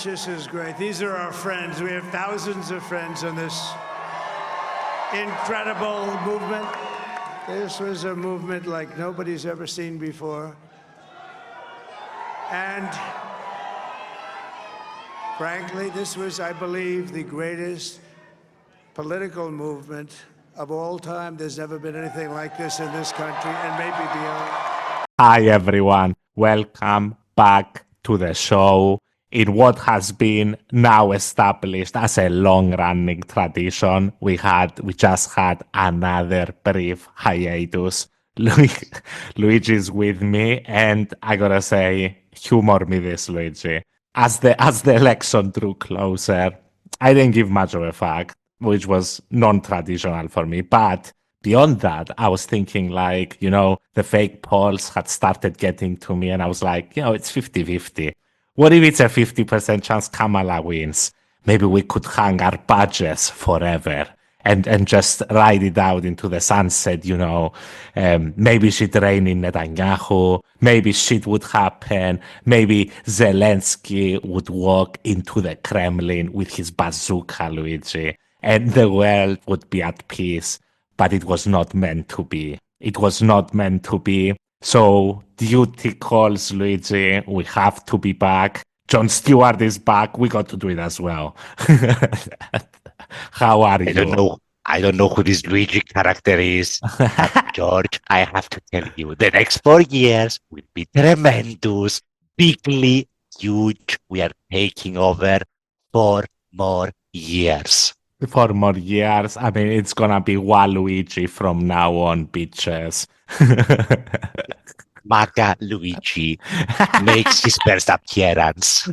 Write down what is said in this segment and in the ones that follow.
much. This is great. These are our friends. We have thousands of friends on this incredible movement. This was a movement like nobody's ever seen before. And frankly, this was, I believe, the greatest political movement of all time. There's never been anything like this in this country and maybe beyond. Hi everyone, welcome back to the show. In what has been now established as a long-running tradition, we just had another brief hiatus. Luigi's with me, and I gotta say, humor me this, Luigi. As the election drew closer, I didn't give much of a fuck, which was non-traditional for me, but beyond that, I was thinking the fake polls had started getting to me and I was like, it's 50-50. What if it's a 50% chance Kamala wins? Maybe we could hang our badges forever and just ride it out into the sunset, maybe she'd reign in Netanyahu, maybe shit would happen, maybe Zelensky would walk into the Kremlin with his bazooka, Luigi, and the world would be at peace. But it was not meant to be. It was not meant to be. So duty calls, Luigi. We have to be back. Jon Stewart is back. We got to do it as well. How are you? I don't know who this Luigi character is. But George, I have to tell you, the next 4 years will be tremendous, bigly huge. We are taking over 4 more years. 4 more years. I mean, it's gonna be Waluigi from now on, bitches. MAGA Luigi makes his first appearance.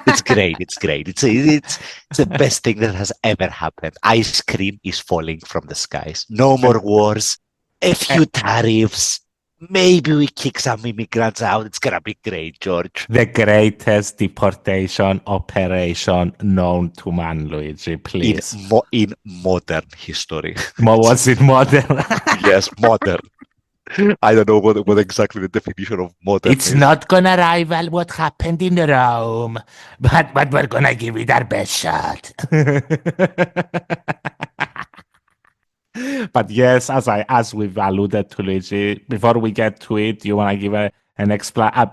It's great. It's great. It's the best thing that has ever happened. Ice cream is falling from the skies. No more wars. A few tariffs. Maybe we kick some immigrants out. It's gonna be great, George. The greatest deportation operation known to man, Luigi, please. In modern history. Was it modern? Yes, modern. I don't know what exactly the definition of modern is. It's not gonna rival what happened in Rome, but we're gonna give it our best shot. But yes, as we've alluded to, Luigi, before we get to it, do you want to give an explanation?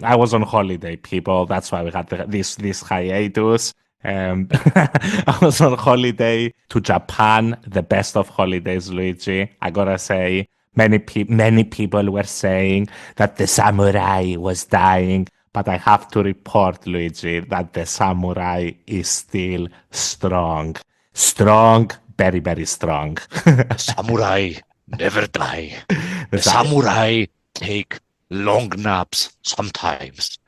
I was on holiday, people. That's why we had this hiatus. I was on holiday to Japan, the best of holidays, Luigi. I gotta say, many people were saying that the samurai was dying, but I have to report, Luigi, that the samurai is still strong. Strong. Very, very strong. Samurai never die. The samurai take long naps sometimes.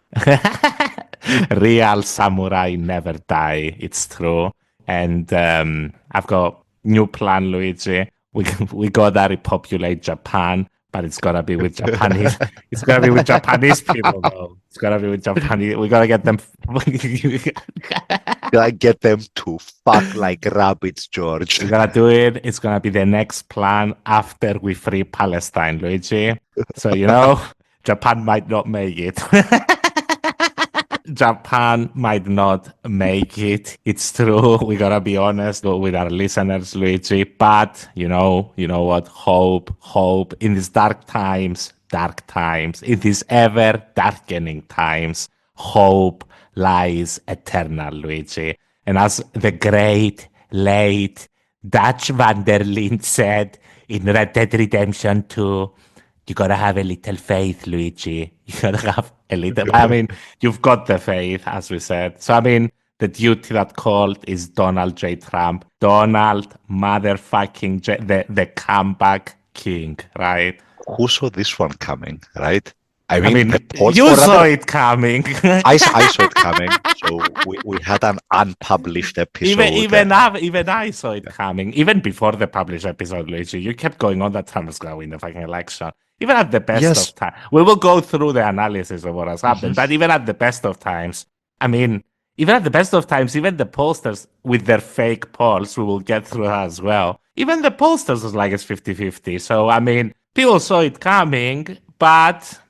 Real samurai never die. It's true. And I've got new plan, Luigi. We gotta repopulate Japan, but it's gotta be with Japanese. It's gotta be with Japanese people, though. It's gotta be with Japanese. We gotta get them. Gotta get them to fuck like rabbits, George. We gotta do it. It's gonna be the next plan after we free Palestine, Luigi. So Japan might not make it. Japan might not make it. It's true. We gotta be honest with our listeners, Luigi. But you know what? Hope in these dark times, in these ever darkening times, hope lies eternal, Luigi. And as the great, late Dutch van der Linde said in Red Dead Redemption 2, you gotta have a little faith, Luigi. You gotta have a little. I mean, you've got the faith, as we said. So, I mean, the duty that called is Donald J. Trump. Donald motherfucking the comeback king, right? Who saw this one coming, right? I mean you saw it coming. I saw it coming. So we had an unpublished episode. Even I saw it coming. Even before the published episode, Luigi, you kept going on that Trump was going to win the fucking election. Even at the best of times. We will go through the analysis of what has happened. But even at the best of times, even at the best of times, even the pollsters with their fake polls, we will get through that as well. Even the pollsters was like it's 50-50. So, people saw it coming. But,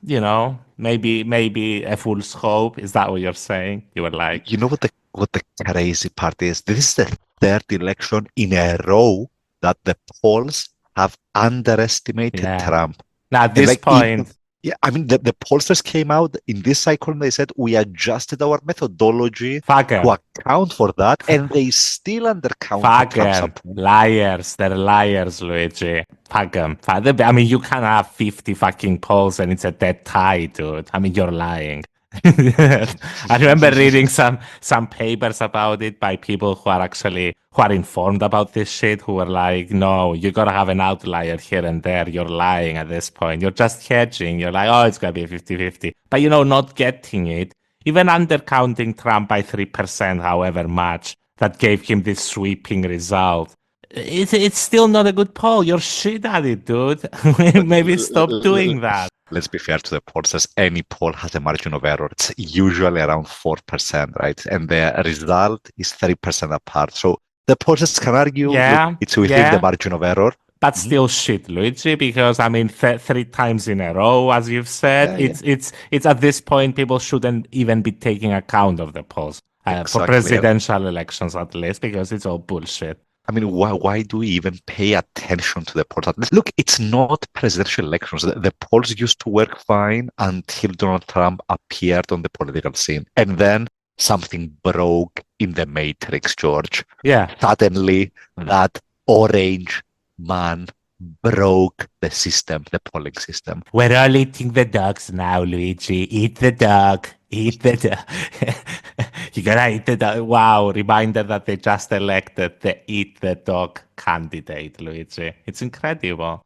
maybe a full scope. Is that what you're saying? You were like, You know what the crazy part is? This is the third election in a row that the polls have underestimated yeah. Trump. Now at And this like even point, yeah, I mean the pollsters came out in this cycle and they said we adjusted our methodology fuck to 'em. account for that, and they still undercounted Trump's Fucker, support. liars, they're liars, Luigi. Fuck 'em. I mean, you can have 50 fucking polls and it's a dead tie, dude. I mean, you're lying. I remember reading some papers about it by people who are informed about this shit, who were like, no, you gotta have an outlier here and there. You're lying at this point. You're just hedging. You're like, oh, it's gonna be a 50-50. But not getting it, even undercounting Trump by 3%, however much, that gave him this sweeping result. It's still not a good poll. You're shit at it, dude. But Maybe stop doing that. let's be fair to the pollsters. Any poll has a margin of error. It's usually around 4%, right? And the result is 3% apart. So the pollsters can argue, look, Yeah, it's within the yeah. margin of error. But still shit, Luigi, because I mean, three times in a row, as you've said, Yeah, yeah, it's at this point people shouldn't even be taking account of the polls for exactly. And presidential elections, at least, because it's all bullshit. I mean, why do we even pay attention to the polls? Look, it's not presidential elections. The polls used to work fine until Donald Trump appeared on the political scene. And then something broke in the matrix, George. Yeah, Suddenly, that orange man broke the system, the polling system. we're all eating the dogs now, Luigi. Eat the dog. Eat the dog. You gotta eat the dog. Wow, reminder that they just elected the eat the dog candidate, Luigi. It's incredible.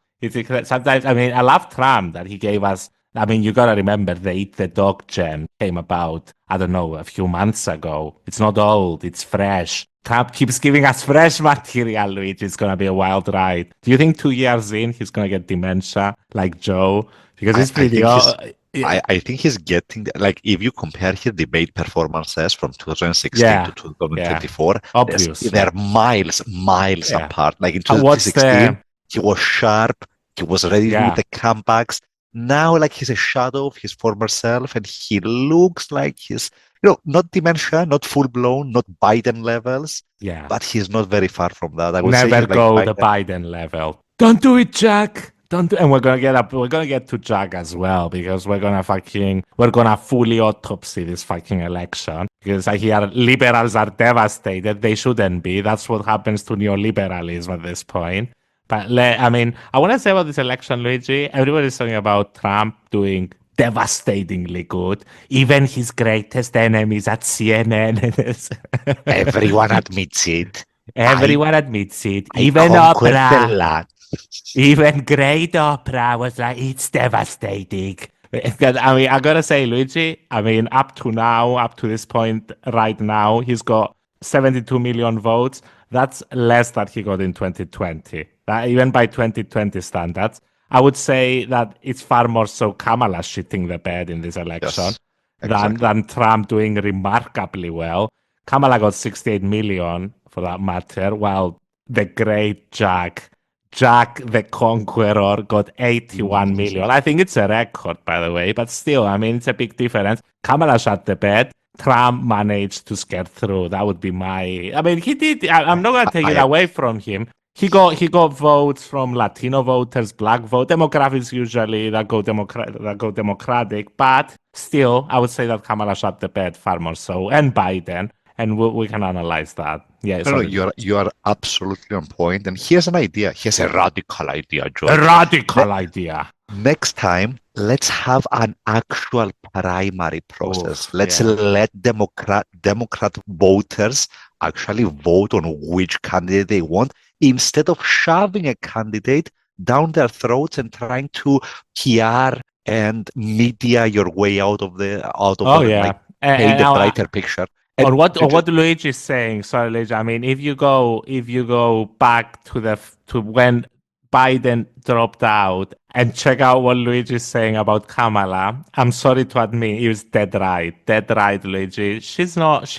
Sometimes, I mean, I love Trump that he gave us. I mean, you gotta remember the eat the dog gem came about, I don't know, a few months ago. It's not old, it's fresh. Trump keeps giving us fresh material, Luigi. It's gonna be a wild ride. Do you think 2 years in he's gonna get dementia like Joe? Because I, he's I pretty think he's old. I think he's getting like if you compare his debate performances from 2016 to Yeah, yeah, 2024, obviously. they're miles Yeah. apart. Like in What's 2016, the he was sharp, he was ready with yeah, the comebacks. Now, like he's a shadow of his former self, and he looks like not dementia, not full blown, not Biden levels, yeah. but he's not very far from that. I would say Never he's like go the Biden. Biden level. Don't do it, Jack. Don't do, and we're gonna get to Jack as well because we're gonna fully autopsy this fucking election because I hear liberals are devastated. They shouldn't be. That's what happens to neoliberalism at this point. But I mean, I want to say about this election, Luigi. Everybody's talking about Trump doing devastatingly good. Even his greatest enemies at CNN. Everyone admits it. I Everyone admits it. I Even conquered the Oprah. land. Even great Oprah was like, it's devastating. I mean, I gotta say, Luigi, I mean, up to now, up to this point right now, he's got 72 million votes. That's less than he got in 2020. Even by 2020 standards, I would say that it's far more so Kamala shitting the bed in this election Yes, exactly. than Trump doing remarkably well. Kamala got 68 million for that matter, while the great Jack the Conqueror got 81 million. I think it's a record, by the way, but still, I mean, it's a big difference. Kamala shut the bed. Trump managed to scare through. That would be my. I mean, he did. I'm not going to take it I away from him. He got votes from Latino voters, black vote, demographics usually that go Democratic, but still, I would say that Kamala shut the bed far more so, and Biden, and we can analyze that. Yeah, No, no, sorry. you are absolutely on point. And here's an idea. Here's a radical idea, A George. radical idea. Next time, let's have an actual primary process. Oof, Let's yeah. let Democrat voters actually vote on which candidate they want instead of shoving a candidate down their throats and trying to PR and media your way out of Oh them and yeah. like paint a And brighter picture. or And what Luigi is saying, sorry, Luigi. I mean, if you go back to when Biden dropped out and check out what Luigi is saying about Kamala, I'm sorry to admit, he was dead right, Luigi. She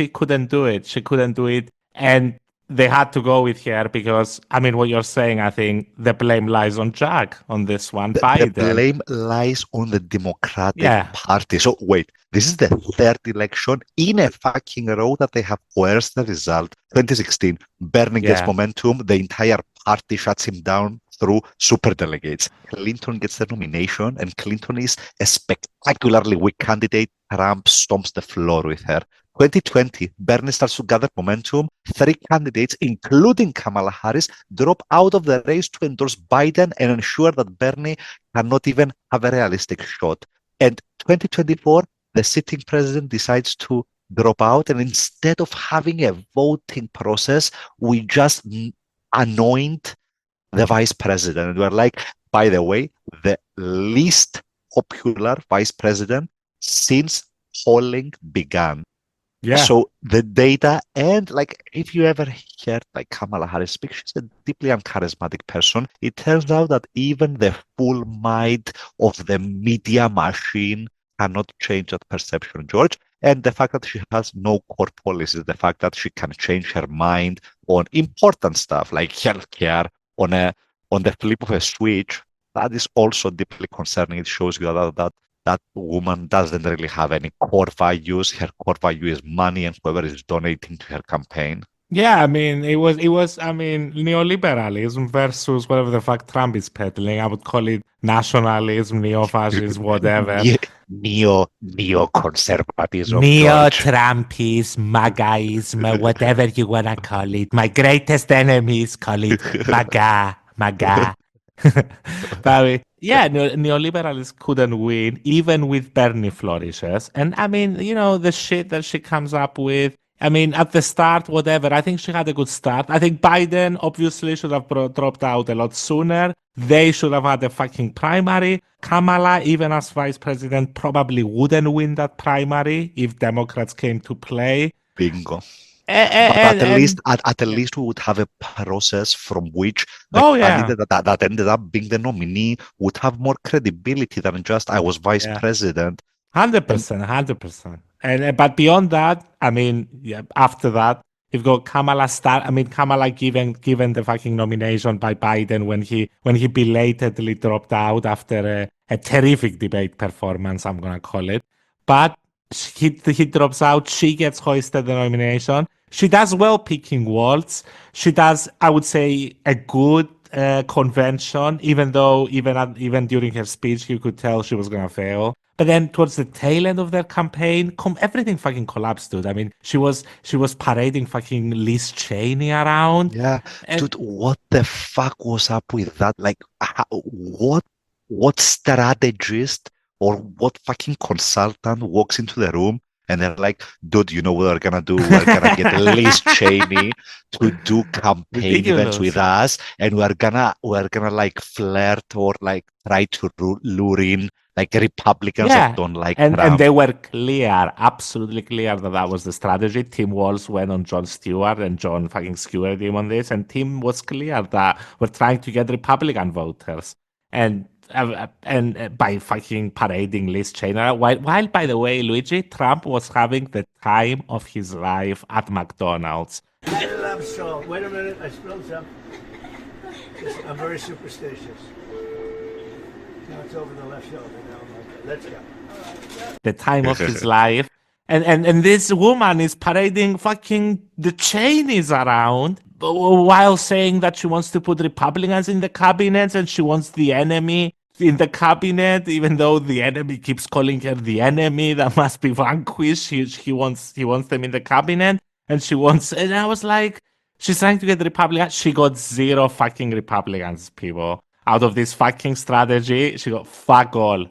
couldn't do it. She couldn't do it. And they had to go with her because, I mean, what you're saying, I think the blame lies on Jack on this one, The Biden. blame lies on the Democratic Yeah. Party. So wait, this is the third election in a fucking row that they have coerced the result. 2016, Bernie gets Yeah. momentum, the entire party shuts him down through superdelegates. Clinton gets the nomination, and Clinton is a spectacularly weak candidate. Trump stomps the floor with her. 2020, Bernie starts to gather momentum. Three candidates, including Kamala Harris, drop out of the race to endorse Biden and ensure that Bernie cannot even have a realistic shot. And 2024, the sitting president decides to drop out, and instead of having a voting process, we just anoint the vice president. And we're like, by the way, the least popular vice president since polling began. Yeah. So the data, and like if you ever heard like Kamala Harris speak, she's a deeply uncharismatic person. It turns out that even the full might of the media machine cannot change that perception, George. And the fact that she has no core policies, the fact that she can change her mind on important stuff like healthcare on the flip of a switch, that is also deeply concerning. It shows you that woman doesn't really have any core values. Her core value is money and whoever is donating to her campaign. Yeah, I mean, I mean, neoliberalism versus whatever the fuck Trump is peddling. I would call it nationalism, neo-fascism, whatever. Neo-conservatism, George. Neo-Trumpism, MAGAism, whatever you want to call it. My greatest enemies call it MAGA, MAGA. But yeah, neoliberalism couldn't win, even with Bernie flourishes. And I mean, you know, the shit that she comes up with. I mean, at the start, whatever, I think she had a good start. I think Biden obviously should have dropped out a lot sooner. They should have had a fucking primary. Kamala, even as vice president, probably wouldn't win that primary if Democrats came to play. Bingo. But at least we would have a process from which the candidate that ended up being the nominee would have more credibility than just I was vice president. 100%, 100%. And but beyond that, I mean, after that, you've got Kamala given the fucking nomination by Biden when he belatedly dropped out after a terrific debate performance, I'm gonna call it. But he drops out, she gets hoisted the nomination. She does well picking Waltz. She does, I would say, a good convention, even though even during her speech, you could tell she was gonna fail. But then towards the tail end of their campaign, everything fucking collapsed, dude. I mean, she was parading fucking Liz Cheney around. Yeah, dude, what the fuck was up with that? Like, what strategist or what fucking consultant walks into the room and they're like, dude, you know what we're gonna do? We're gonna get Liz Cheney to do campaign events with us, and we're gonna like flirt or like try to lure in like Republicans that don't like Trump. And they were clear, absolutely clear that was the strategy. Tim Walz went on Jon Stewart and John fucking skewered him on this, and Tim was clear that we're trying to get Republican voters. And by fucking parading Liz Cheney, while by the way, Luigi, Trump was having the time of his life at McDonald's. I love salt. Wait a minute, I spilled some. I'm very superstitious. Now it's over the left shoulder. Now, let's go. The time of his life. And this woman is parading fucking the Cheneys around while saying that she wants to put Republicans in the cabinet and she wants the enemy in the cabinet, even though the enemy keeps calling her the enemy that must be vanquished. He wants them in the cabinet, and and I was like, she's trying to get Republicans. She got 0 fucking Republicans, people. Out of this fucking strategy, she got fuck all.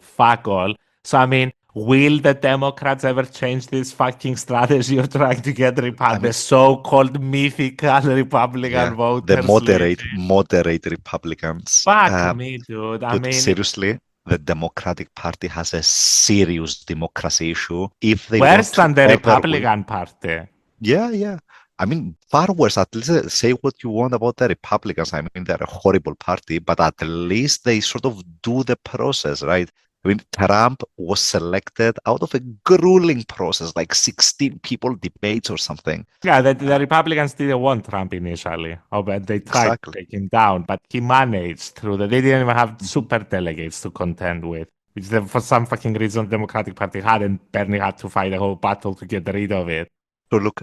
So I mean, will the Democrats ever change this fucking strategy of trying to get the so-called mythical Republican voters? The moderate Republicans. Fuck me, dude. I mean, seriously, the Democratic Party has a serious democracy issue. If they worse than the Republican Party. Yeah. I mean, far worse. At least say what you want about the Republicans. I mean, they're a horrible party, but at least they sort of do the process, right? I mean, Trump was selected out of a grueling process, like 16 people debates or something. Yeah, the Republicans didn't want Trump initially. Oh, but they tried to Exactly. take him down, but he managed through that. They didn't even have super delegates to contend with, which for some fucking reason the Democratic Party had, and Bernie had to fight a whole battle to get rid of it. So look,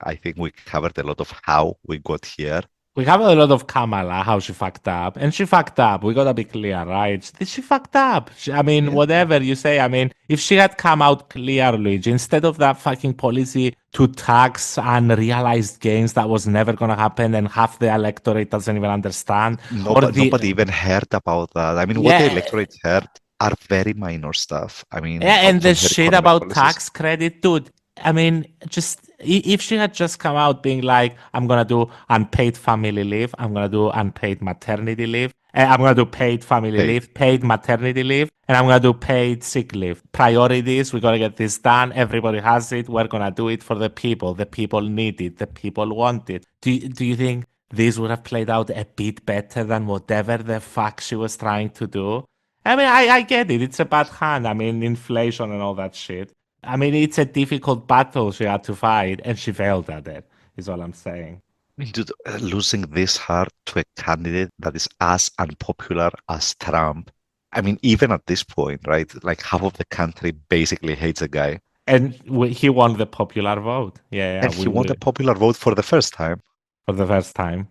I think we covered a lot of how we got here. We have a lot of Kamala, how she fucked up. And she fucked up. We gotta be clear, right? She fucked up. I mean, Yeah. whatever you say, I mean, if she had come out clear, Luigi, instead of that fucking policy to tax unrealized gains that was never gonna happen and half the electorate doesn't even understand. Nobody even heard about that. I mean, what the Yeah, electorate heard are very minor stuff. I mean, yeah, and the some very shit economic about policies. tax credit, dude. I mean, just if she had just come out being like, I'm gonna do unpaid family leave, I'm gonna do unpaid maternity leave, and I'm gonna do paid family Paid. leave, paid maternity leave, and I'm gonna do paid sick leave. Priorities, we gotta get this done. Everybody has it. We're gonna do it for the people. The people need it. The people want it. Do you think this would have played out a bit better than whatever the fuck she was trying to do? I mean, I get it. It's a bad hand. I mean, inflation and all that shit. I mean, it's a difficult battle she had to fight, and she failed at it, is all I'm saying. I mean, dude, losing this hard to a candidate that is as unpopular as Trump. I mean, even at this point, right? Like half of the country basically hates a guy. And he won the popular vote. Yeah, And he won the popular vote for the first time. for the first time.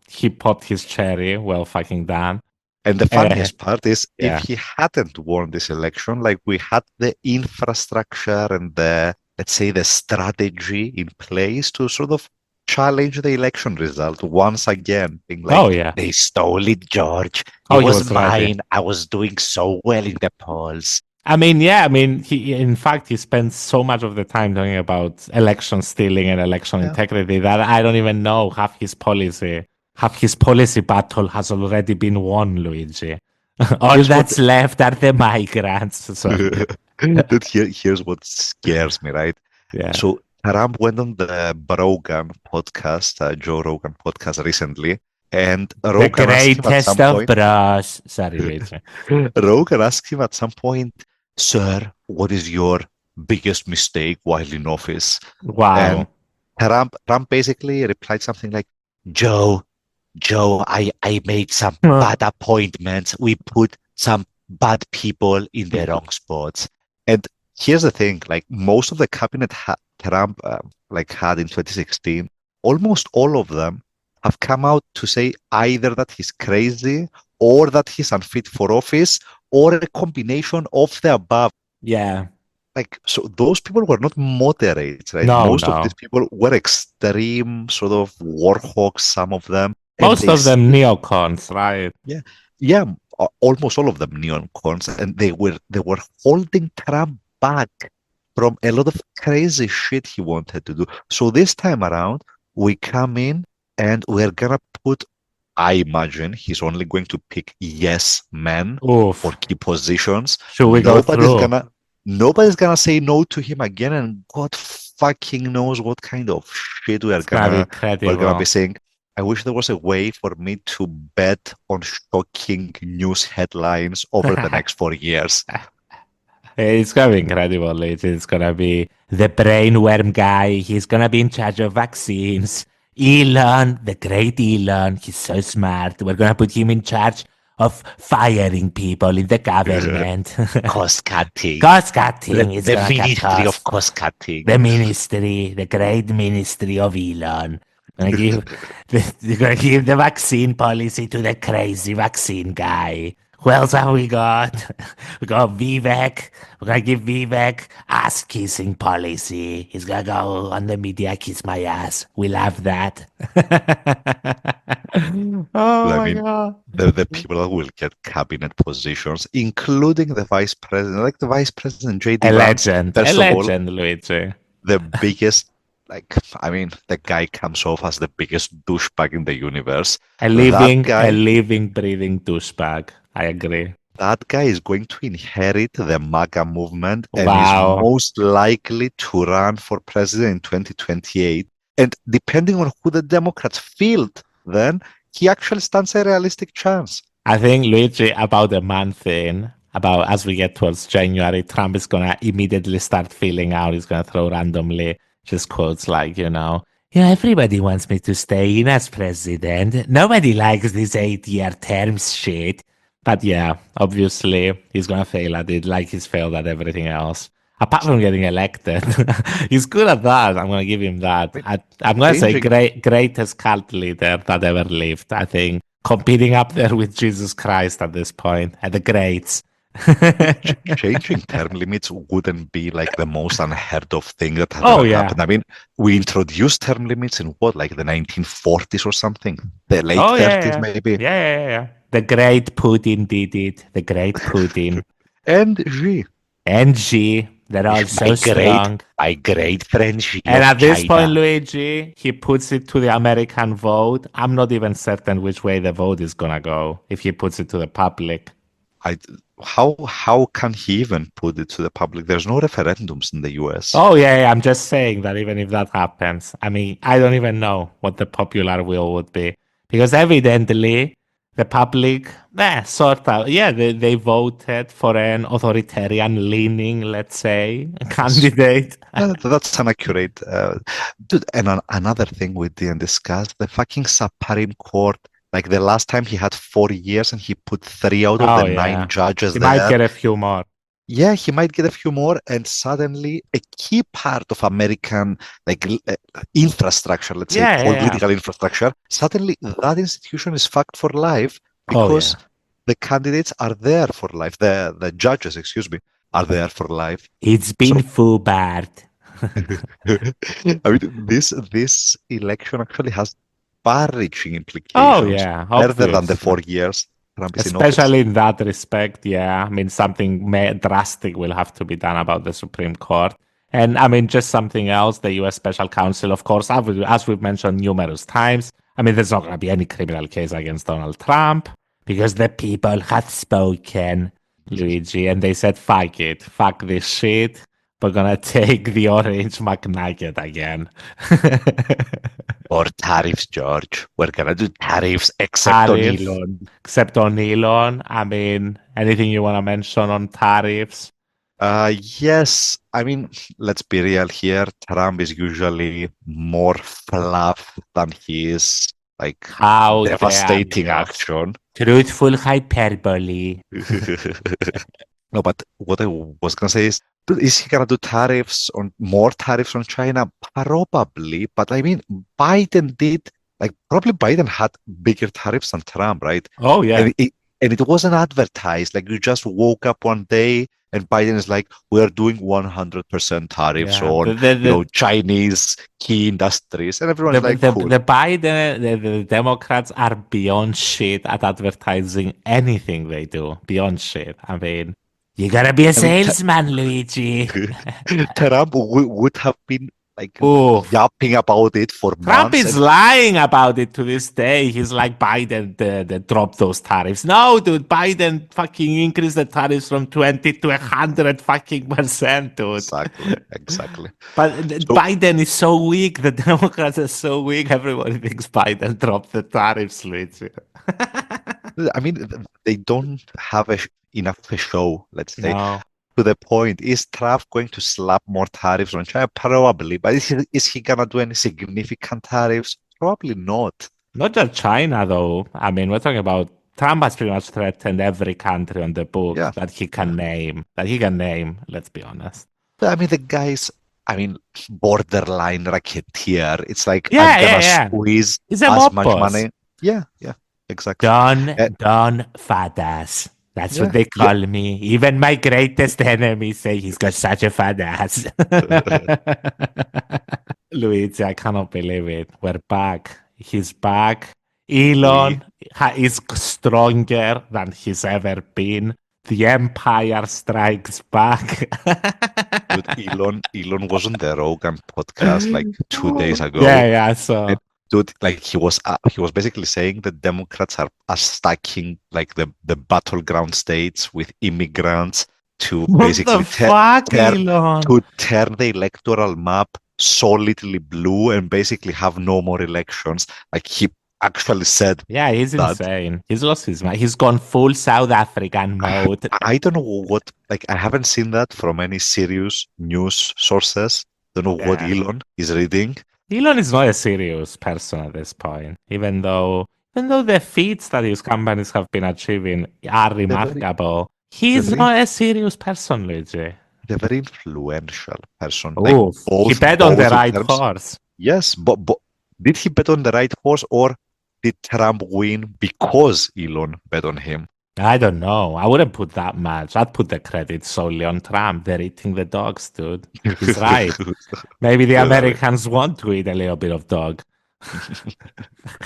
He popped his cherry. Well, fucking done. And the Uh, funniest part is if yeah. he hadn't won this election, like we had the infrastructure and the, let's say, the strategy in place to sort of challenge the election result once again, being like, Oh yeah. they stole it, George. Oh, It he was was ready. mine. I was doing so well in the polls. I mean, yeah. I mean, in fact, he spends so much of the time talking about election stealing and election Yeah. integrity that I don't even know half his policy. Half his policy battle has already been won, Luigi. All Here's what that's left are the migrants. Sorry. here's what scares me, right? Yeah. So Trump went on the Rogan podcast, Joe Rogan podcast recently, and The Rogan asked him at greatest some of point, bros. Sorry, Luigi. Rogan asked him at some point, Sir, what is your biggest mistake while in office? And Wow. Trump basically replied something like, Joe, I made some bad appointments. We put some bad people in the wrong spots. And here's the thing, like most of the cabinet Trump had in 2016, almost all of them have come out to say either that he's crazy or that he's unfit for office or a combination of the above. Yeah. Like, so those people were not moderates, right? No, Most of no. these people were extreme sort of war hawks, some of them. And Most they of them still, neocons, right? yeah, almost all of them neocons, and they were holding Trump back from a lot of crazy shit he wanted to do. So this time around, we come in and we're gonna put, I imagine he's only going to pick yes men Oof. for key positions. Should we go through? Nobody's gonna say no to him again, and God fucking knows what kind of shit we're It's gonna be gonna incredible. be saying. I wish there was a way for me to bet on shocking news headlines over the next 4 years. It's gonna be incredible. It's gonna be the brainworm guy. He's gonna be in charge of vaccines. Elon, the great Elon. He's so smart. We're gonna put him in charge of firing people in the government. Cost cutting. Cost cutting. It's The gonna cut Ministry of costs. Cost Cutting. The ministry, the great ministry of Elon. Gonna give they're gonna give the vaccine policy to the crazy vaccine guy. Who else have we got? We got Vivek. We're gonna give Vivek ass kissing policy. He's gonna go on the media, kiss my ass. We love that. Oh I my mean, god. the people that will get cabinet positions, including the vice president, like the vice president J.D. A Vance. legend. First A of all, legend, Luigi. the biggest, I mean, the guy comes off as the biggest douchebag in the universe. A That guy, living, breathing douchebag. I agree. that guy is going to inherit the MAGA movement and is Wow. most likely to run for president in 2028. And depending on who the Democrats field, then he actually stands a realistic chance. I think, Luigi, about a month in, about as we get towards January, Trump is going to immediately start filling out. He's going to throw randomly just quotes like, yeah, everybody wants me to stay in as president. Nobody likes this 8-year terms shit. But yeah, obviously he's going to fail at it like he's failed at everything else. Apart from getting elected. He's good at that. I'm going to give him that. I'm going to say greatest cult leader that ever lived, I think. Competing up there with Jesus Christ at this point, at the greats. Changing term limits wouldn't be like the most unheard of thing that has ever happened. I mean, we introduced term limits in what, like the 1940s or something? The late 30s, maybe? Yeah. The great Putin did it. The great Putin. And Xi. They're all so strong. My great friend Xi. And at this point, Luigi, he puts it to the American vote. I'm not even certain which way the vote is going to go if he puts it to the public. How can he even put it to the public? There's no referendums in the US. Oh, yeah, I'm just saying that even if that happens, I mean, I don't even know what the popular will would be. Because evidently, the public, sort of, they voted for an authoritarian-leaning, let's say, candidate. That's inaccurate. Dude, and another thing we didn't discuss, the fucking Supreme Court. Like the last time he had 4 years and he put 3 out of the 9 judges he there. He might get a few more. Yeah, he might get a few more. And suddenly a key part of American infrastructure, let's say political infrastructure, suddenly that institution is fucked for life because the candidates are there for life. The judges, are there for life. It's been foobarred. I mean, this election actually has far-reaching implications further than the 4 years Trump is especially in that respect. I mean, something drastic will have to be done about the Supreme Court. And I mean, just something else, the U.S. Special Counsel, of course, as we've mentioned numerous times, I mean, there's not going to be any criminal case against Donald Trump because the people had spoken, Luigi, and they said, fuck it, fuck this shit. We're going to take the orange McNugget again. Or tariffs, George. We're going to do tariffs except on Elon. Except on Elon. I mean, anything you want to mention on tariffs? Yes. I mean, let's be real here. Trump is usually more fluff than he is like devastating action. Truthful hyperbole. No, but what I was going to say is he going to do tariffs on more tariffs on China? Probably. But I mean, Biden had bigger tariffs than Trump, right? Oh, yeah. And it wasn't advertised. Like you just woke up one day and Biden is like, we're doing 100% tariffs on Chinese key industries. And everyone's cool. The Democrats are beyond shit at advertising anything they do. Beyond shit. I mean, you gotta be a salesman, Luigi. Trump would have been yapping about it for months. Trump is lying about it to this day. He's like, Biden dropped those tariffs. No, dude, Biden fucking increased the tariffs from 20 to 100%, dude. Exactly. But Biden is so weak. The Democrats are so weak. Everybody thinks Biden dropped the tariffs, Luigi. I mean, they don't have enough of a show, let's say. No. To the point, is Trump going to slap more tariffs on China? Probably. But is he going to do any significant tariffs? Probably not. Not just China, though. I mean, we're talking about Trump has pretty much threatened every country on the book that he can name. Let's be honest. I mean, the guy's, borderline racketeer. It's like, I'm going to squeeze as much money. Yeah, exactly. Don Fadas. That's what they call me. Even my greatest enemies say he's got such a fat ass. Luigi, I cannot believe it. We're back. He's back. Elon is stronger than he's ever been. The Empire strikes back. Dude, Elon was on the Rogan podcast like 2 days ago. Yeah, so... Dude, like he was basically saying that Democrats are stacking like the battleground states with immigrants to basically turn the electoral map solidly blue and basically have no more elections. Like actually said Yeah, he's that. insane. He's lost his mind. He's gone full South African mode. I don't know what, like, I haven't seen that from any serious news sources. Don't know what Yeah. Elon is reading. Elon is not a serious person at this point, even though the feats that his companies have been achieving are They're very, remarkable. they're He's very, not a serious person, Luigi. they're very influential person. Like Oh, he both, bet on the both in right terms. horse. Yes, but did he bet on the right horse, or did Trump win because Elon bet on him? I don't know. I wouldn't put that much. I'd put the credit solely on Trump. They're eating the dogs, dude. He's right. Maybe the Yeah, I mean, Americans want to eat a little bit of dog.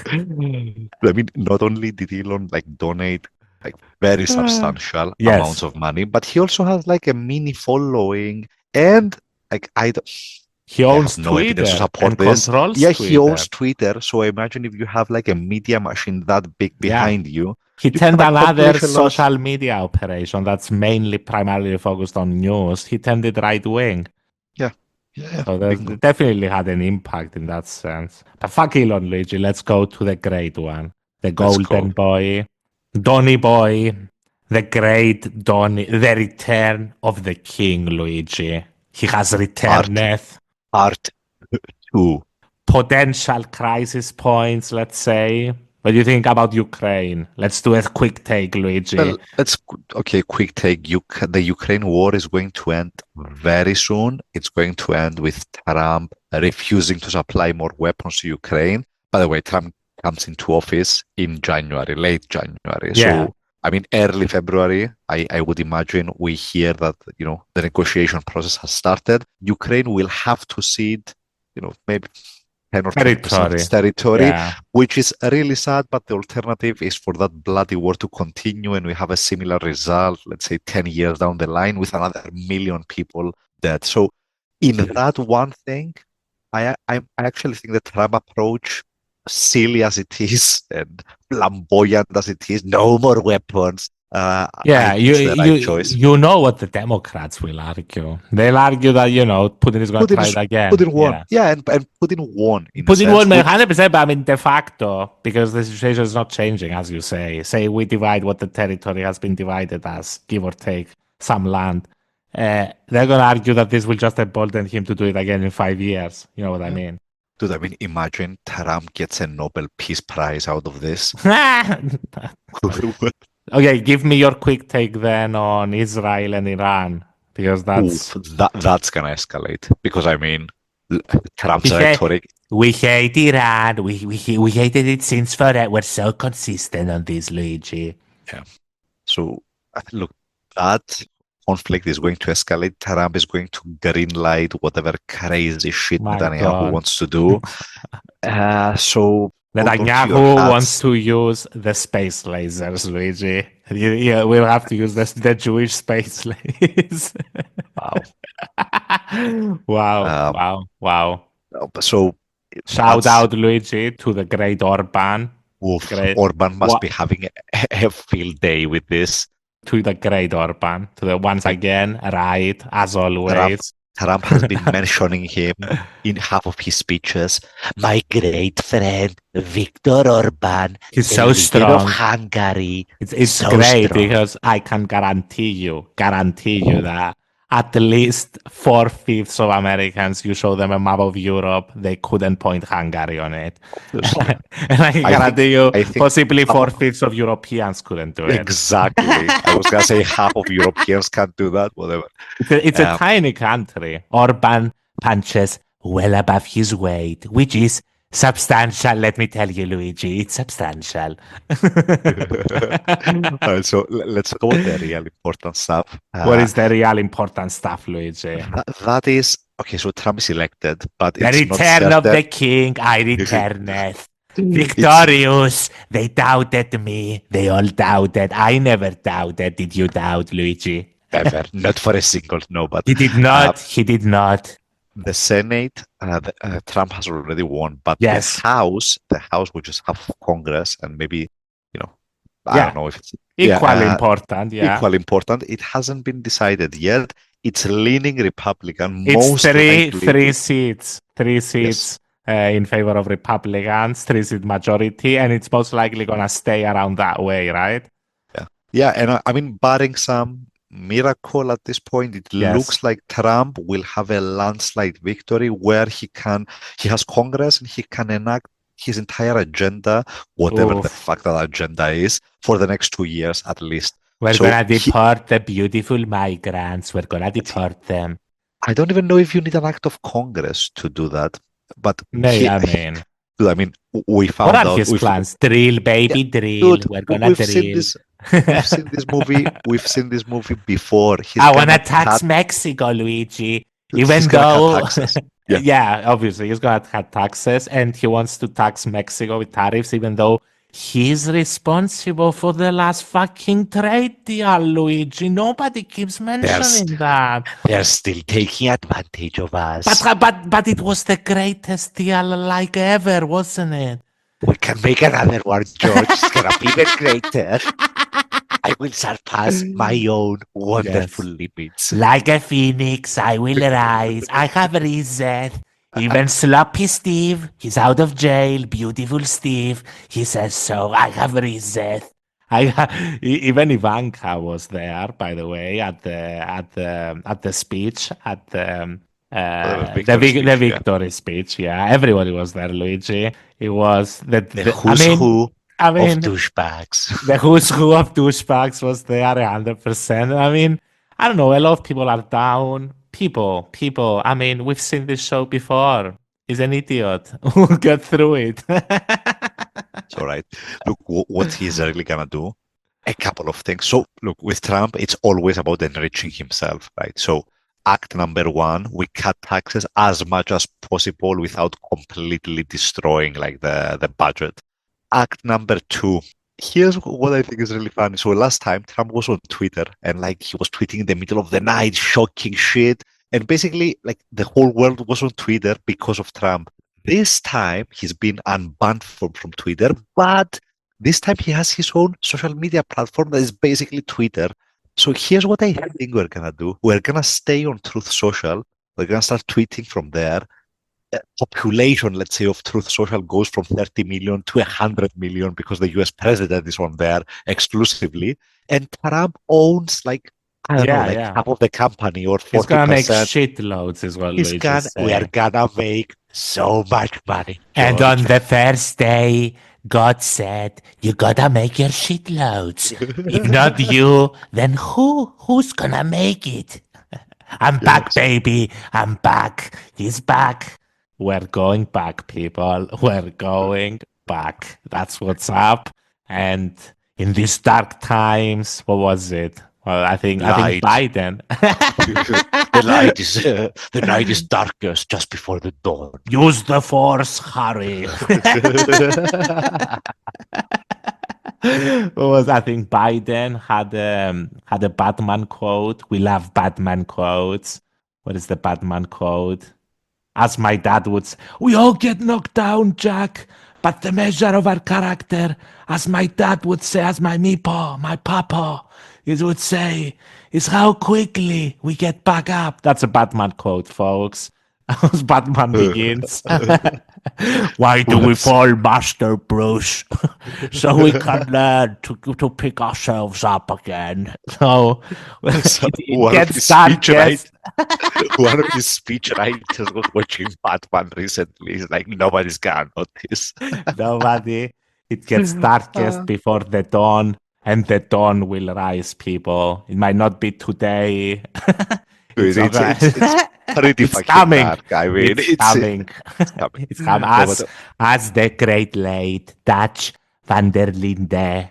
I mean, not only did Elon like donate like very substantial amounts Yes, of money, but he also has like a mini following, and like he I have owns no evidence to Twitter support and this. controls Yeah, he Twitter. owns Twitter, so imagine if you have like a media machine that big Yeah. behind you, He you can turned another accomplish a lot. social media operation that's primarily focused on news. He turned it right wing. Yeah, yeah, So bingo. that definitely had an impact in that sense. But fuck Elon, Luigi. Let's go to the great one. The Let's golden go. boy. Donny boy. The great Donny. The return of the king, Luigi. He has returneth. Part two. Potential crisis points, let's say. What do you think about Ukraine? Let's do a quick take, Luigi. Well, okay. Quick take. The Ukraine war is going to end very soon. It's going to end with Trump refusing to supply more weapons to Ukraine. By the way, Trump comes into office in January, late January. Yeah. So, I mean, early February, I would imagine we hear that, the negotiation process has started. Ukraine will have to cede, maybe 10 or 20% of its territory, Yeah. which is really sad, but the alternative is for that bloody war to continue and we have a similar result, let's say 10 years down the line, with another million people dead. So in that one thing, I actually think the Trump approach, silly as it is and flamboyant as it is, no more weapons. Yeah, I think it's the right choice. you know what the Democrats will argue. They'll argue that, Putin is going to try it again. Putin won. Yeah. And Putin won. Putin won 100%, but I mean, de facto, because the situation is not changing, as you say. Say we divide what the territory has been divided as, give or take some land. They're going to argue that this will just embolden him to do it again in 5 years. You know what I mean? Dude, I mean, imagine Trump gets a Nobel Peace Prize out of this. Okay, give me your quick take then on Israel and Iran, because that's gonna escalate. Because I mean, Trump's rhetoric. We hate Iran. We hated it since forever. We're so consistent on this, Luigi. Yeah. So look, that conflict is going to escalate. Trump is going to green light whatever crazy shit Netanyahu wants to do. So Netanyahu wants to use the space lasers, Luigi. Yeah, we'll have to use the Jewish space lasers. Wow. Wow. So shout out, Luigi, to the great Orban. Orban must be having a field day with this. To the great Orban. To the once again, right, as always. Trump has been mentioning him in half of his speeches. My great friend, Viktor Orban. He's so strong. Of Hungary. It's so great strong. Because I can guarantee you that at least 4/5 of Americans, you show them a map of Europe, they couldn't point Hungary on it. And I guarantee you, possibly 4/5 of Europeans couldn't do it. Exactly. I was going to say half of Europeans can't do that, whatever. It's a tiny country. Orban punches well above his weight, which is substantial. Let me tell you, Luigi, it's substantial. All right, so let's talk about the real important stuff. What is the real important stuff, Luigi? That is, okay, so Trump is elected, but the return of the king, I returneth. Victorious. They doubted me. They all doubted. I never doubted. Did you doubt, Luigi? Never. Not for a single, no, but he did not. He did not. The Senate, Trump has already won, but yes. the House will just have Congress and maybe, I don't know if it's equally important. Yeah, equally important. It hasn't been decided yet. It's leaning Republican. It's three seats. 3 seats. Yes. in favor of Republicans, 3-seat majority, and it's most likely going to stay around that way, right? Yeah, and I mean, barring some miracle at this point, it Yes. looks like Trump will have a landslide victory where he has Congress and he can enact his entire agenda, whatever the Oof. fuck that agenda is, for the next 2 years at least. We're So going to deport the beautiful migrants. We're going to deport them. I don't even know if you need an act of Congress to do that, but No, I mean, we what found are out. his plans? Drill, baby, drill. Dude, We're going to we've seen drill. this. We've seen this movie. We've seen this movie before. He's I want to gonna tax cut- Mexico, Luigi. He's Even gonna cut though, taxes. Yeah. yeah, obviously, he's going to cut taxes and he wants to tax Mexico with tariffs, even though he's responsible for the last fucking trade deal, Luigi. Nobody keeps mentioning that. They're still taking advantage of us. But it was the greatest deal like ever, wasn't it? We can make another one, George. It's gonna be even greater. I will surpass my own wonderful limits. Like a phoenix, I will rise. I have reset. Even Sloppy Steve, he's out of jail. Beautiful Steve, he says so. I have reset. Even Ivanka was there, by the way, at the speech at the victory speech. Yeah, everybody was there, Luigi. It was The who's who I mean, of douchebags. the who's who of douchebags was there 100%. I mean, I don't know. A lot of people are down. People. I mean, we've seen this show before. He's an idiot. We'll get through it. It's all right. Look, what he's really gonna do, a couple of things. So, look, with Trump, it's always about enriching himself, right? So, act number one, we cut taxes as much as possible without completely destroying like the budget. Act number two, here's what I think is really funny. So last time Trump was on Twitter and like he was tweeting in the middle of the night, shocking shit. And basically like the whole world was on Twitter because of Trump. This time he's been unbanned from Twitter, but this time he has his own social media platform that is basically Twitter. So here's what I think we're gonna do. We're gonna stay on Truth Social. We're gonna start tweeting from there. Population, let's say, of Truth Social goes from 30 million to 100 million because the US president is on there exclusively. And Trump owns like, I don't know, like half of the company or 40%. He's going to make shitloads as well, Luigi. We are going to make so much money. And on the first day, God said, you got to make your shitloads. If not you, then who? Who's going to make it? I'm back, baby. I'm back. He's back. We're going back, people. We're going back. That's what's up. And in these dark times, what was it? Well, I think Biden. The night is darkest just before the dawn. Use the force, Harry. What was I think Biden had a Batman quote. We love Batman quotes. What is the Batman quote? As my dad would say, we all get knocked down, Jack, but the measure of our character, as my dad would say, as my meepaw, my papa, he would say, is how quickly we get back up. That's a Batman quote, folks. As Batman begins. Why do we fall, Master Bruce? So we can learn to pick ourselves up again. So one of his speechwriters was watching Batman recently. He's like, nobody's gonna notice. Nobody. It gets darkest before the dawn, and the dawn will rise, people. It might not be today. It's pretty it's fucking coming. dark. I mean, it's coming. It's coming. As the great late Dutch van der Linde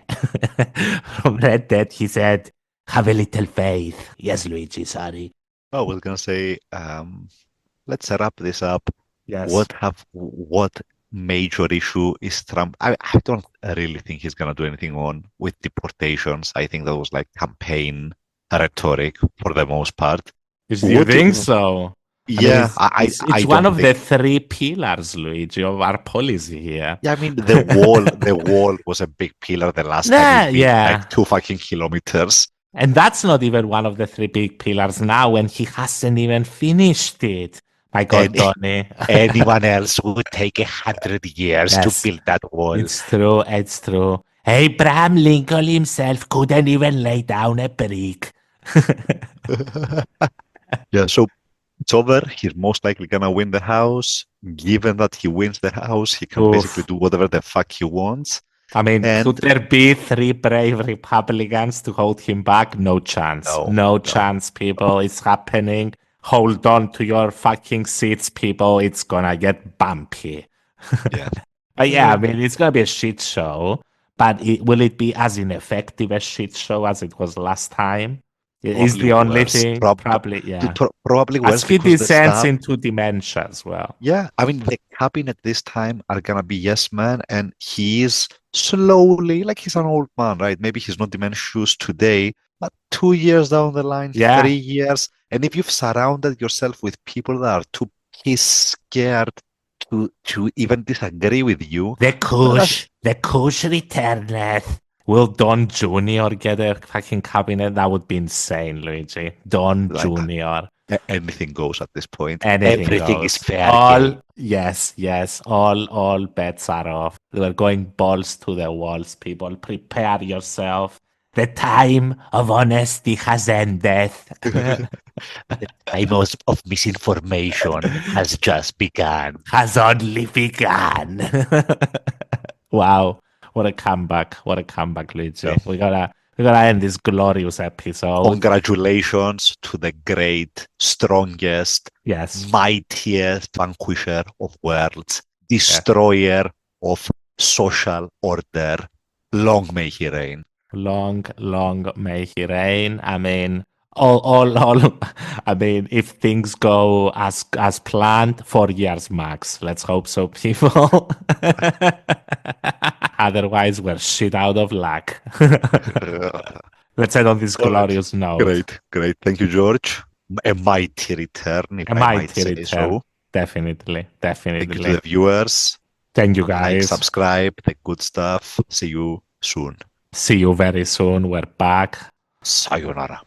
from Red Dead, he said, have a little faith. Yes, Luigi, sorry. I was gonna say, let's wrap this up. Yes. What major issue is Trump? I don't really think he's gonna do anything on with deportations. I think that was like campaign rhetoric for the most part. Do you think so? Yeah, it's one of the three pillars, Luigi, of our policy here. Yeah, I mean the wall was a big pillar the last time. Like 2 fucking kilometers. And that's not even one of the three big pillars now, when he hasn't even finished it. My God, And Donny. anyone else would take 100 years to Yes, build that wall. it's true. It's true. Abraham Lincoln himself couldn't even lay down a brick. Yeah, so it's over. He's most likely gonna win the house. Given that he wins the house, he can basically Oof. do whatever the fuck he wants. I mean, could And there be 3 brave Republicans to hold him back? No chance. No, No no. chance, people. It's happening. Hold on to your fucking seats, people. It's gonna get bumpy. yeah, But yeah, I mean, it's gonna be a shit show. But will it be as ineffective a shit show as it was last time? It is probably the only worse. thing. Probably, yeah. Probably As worse he because the descends staff. into dementia as well. Yeah, I mean the cabinet this time are gonna be yes man, and he is slowly like he's an old man, right? Maybe he's not dementious today, but 2 years down the line, Yeah. 3 years, and if you've surrounded yourself with people that are too piss scared to even disagree with you, The that's- Kush returneth. Will Don Jr. get a fucking cabinet? That would be insane, Luigi. Don like Jr. anything goes at this point. Anything Everything goes. is fair All game. yes. All bets are off. We're going balls to the walls, people. Prepare yourself. The time of honesty has ended. The time of misinformation has just begun. Has only begun. Wow. What a comeback. What a comeback, Luigi. Yeah. We gotta end this glorious episode. Congratulations to the great, strongest, Yes. mightiest vanquisher of worlds, destroyer of social order. Long may he reign. Long may he reign. I mean, I mean, if things go as planned, 4 years max. Let's hope so, people. Otherwise, we're shit out of luck. Let's end on this All right. glorious note. Great. Thank you, George. A mighty return, if A I might mighty say return. so. Definitely. Thank you to the viewers. Thank you, Like, guys. subscribe, the good stuff. See you soon. See you very soon. We're back. Sayonara.